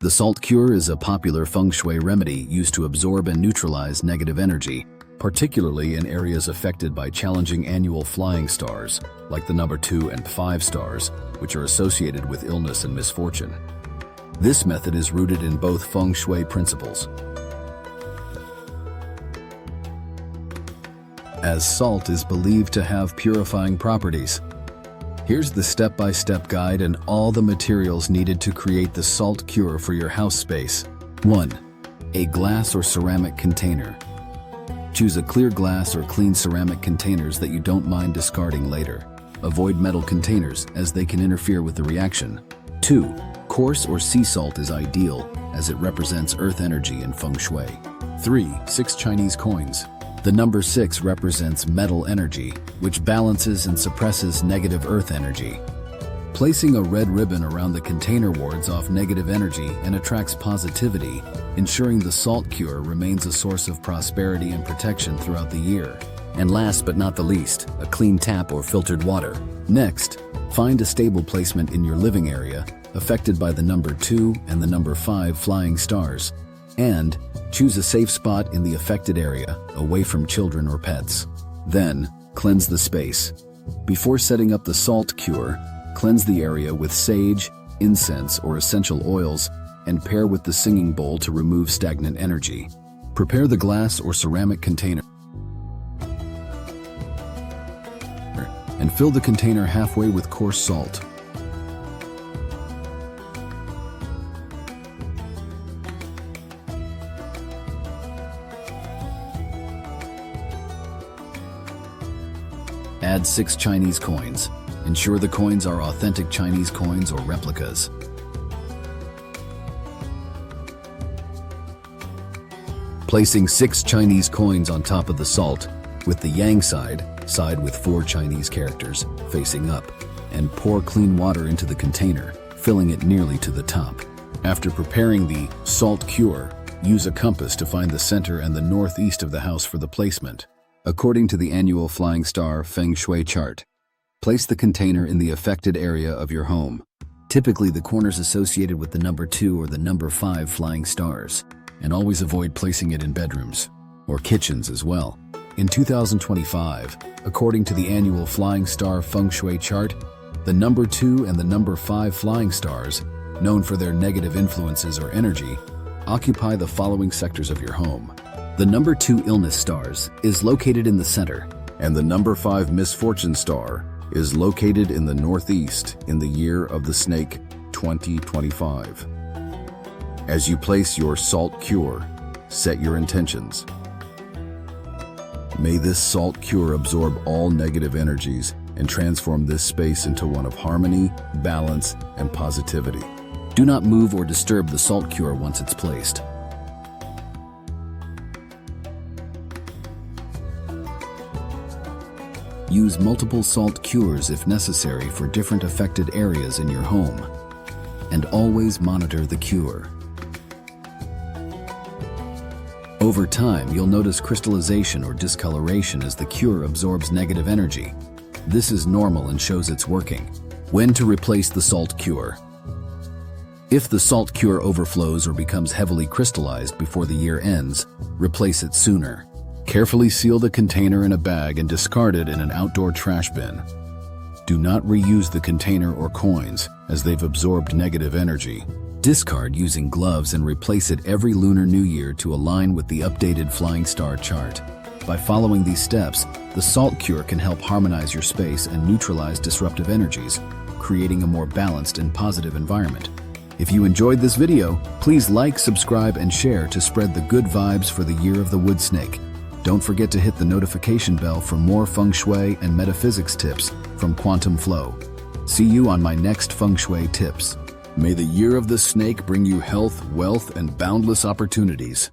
The Salt Cure is a popular Feng Shui remedy used to absorb and neutralize negative energy, particularly in areas affected by challenging annual flying stars, like the number 2 and 5 stars, which are associated with illness and misfortune. This method is rooted in both Feng Shui principles. As salt is believed to have purifying properties. Here's the step-by-step guide and all the materials needed to create the Salt Cure for your house space. 1. A glass or ceramic container. Choose a clear glass or clean ceramic containers that you don't mind discarding later. Avoid metal containers as they can interfere with the reaction. 2. Coarse or sea salt is ideal as it represents earth energy in Feng Shui. 3. 6 Chinese coins. The number 6 represents metal energy, which balances and suppresses negative earth energy. Placing a red ribbon around the container wards off negative energy and attracts positivity, ensuring the Salt Cure remains a source of prosperity and protection throughout the year. And last but not the least, a clean tap or filtered water. Next, find a stable placement in your living area, affected by the number 2 and the number 5 flying stars. And choose a safe spot in the affected area, away from children or pets. Then, cleanse the space. Before setting up the Salt Cure, cleanse the area with sage, incense, or essential oils, and pair with the singing bowl to remove stagnant energy. Prepare the glass or ceramic container and fill the container halfway with coarse salt. Add 6 Chinese coins. Ensure the coins are authentic Chinese coins or replicas. Placing 6 Chinese coins on top of the salt, with the yang side with 4 Chinese characters, facing up, and pour clean water into the container, filling it nearly to the top. After preparing the Salt Cure, use a compass to find the center and the northeast of the house for the placement. According to the annual Flying Star Feng Shui chart, place the container in the affected area of your home, typically the corners associated with the number 2 or the number 5 flying stars, and always avoid placing it in bedrooms or kitchens as well. In 2025, according to the annual Flying Star Feng Shui chart, the number 2 and the number 5 flying stars, known for their negative influences or energy, occupy the following sectors of your home. The number 2 illness stars is located in the center, and the number 5 Misfortune Star is located in the northeast in the year of the snake 2025. As you place your Salt Cure, set your intentions. May this Salt Cure absorb all negative energies and transform this space into one of harmony, balance, and positivity. Do not move or disturb the Salt Cure once it's placed. Use multiple Salt Cures if necessary for different affected areas in your home. And always monitor the cure. Over time, you'll notice crystallization or discoloration as the cure absorbs negative energy. This is normal and shows it's working. When to replace the Salt Cure? If the Salt Cure overflows or becomes heavily crystallized before the year ends, replace it sooner. Carefully seal the container in a bag and discard it in an outdoor trash bin. Do not reuse the container or coins, as they've absorbed negative energy. Discard using gloves and replace it every Lunar New Year to align with the updated Flying Star chart. By following these steps, the Salt Cure can help harmonize your space and neutralize disruptive energies, creating a more balanced and positive environment. If you enjoyed this video, please like, subscribe, and share to spread the good vibes for the Year of the Wood Snake. Don't forget to hit the notification bell for more Feng Shui and metaphysics tips from Quantum Flow. See you on my next Feng Shui tips. May the Year of the Snake bring you health, wealth, and boundless opportunities.